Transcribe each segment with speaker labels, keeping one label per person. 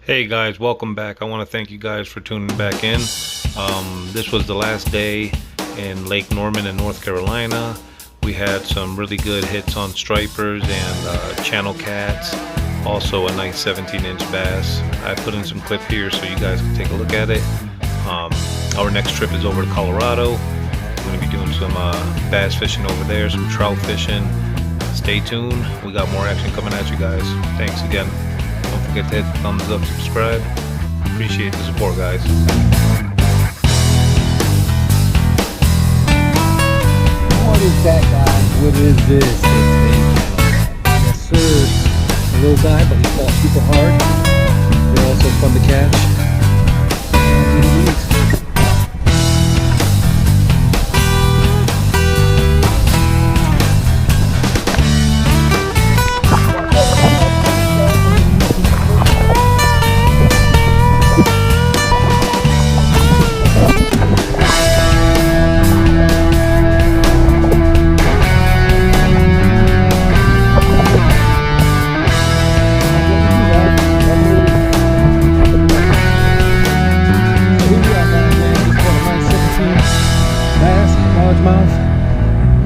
Speaker 1: Hey guys, welcome back. I want to thank you guys for tuning back in. This was the last day in Lake Norman in North Carolina. We had some really good hits on stripers and channel cats. Also a nice 17-inch bass. I put in some clip here so you guys can take a look at it. Our next trip is over to Colorado. We're going to be doing some bass fishing over there, some trout fishing. Stay tuned. We got more action coming at you guys. Thanks again. Don't forget to hit the thumbs up, subscribe. Appreciate the support, guys.
Speaker 2: What is that, guys? What is this? Yes, sir. A little guy, but he fought super hard. They're also fun to catch.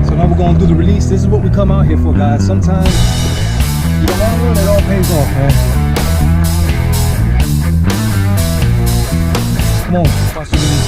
Speaker 2: So now we're going to do the release. This is what we come out here for, guys. Sometimes you don't want to learn, it all pays off, man. Come on, watch the release.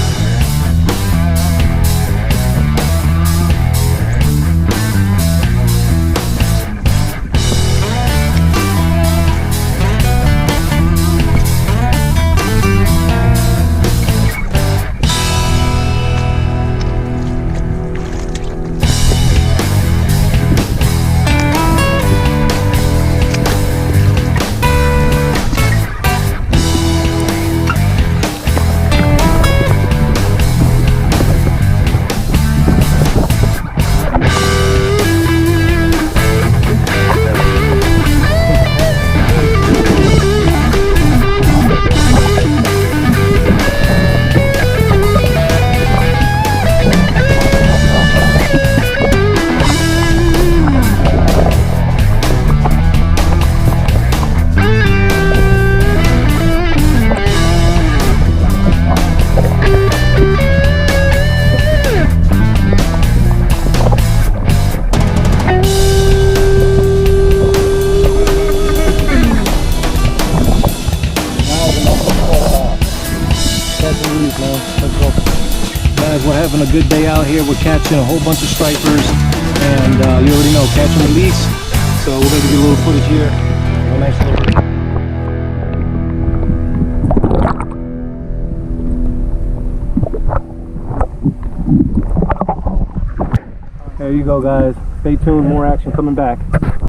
Speaker 2: Guys, we're having a good day out here. We're catching a whole bunch of stripers, and you already know, catch and release. So we're going to get a little footage here. A nice little... There you go, guys. Stay tuned, more action coming back.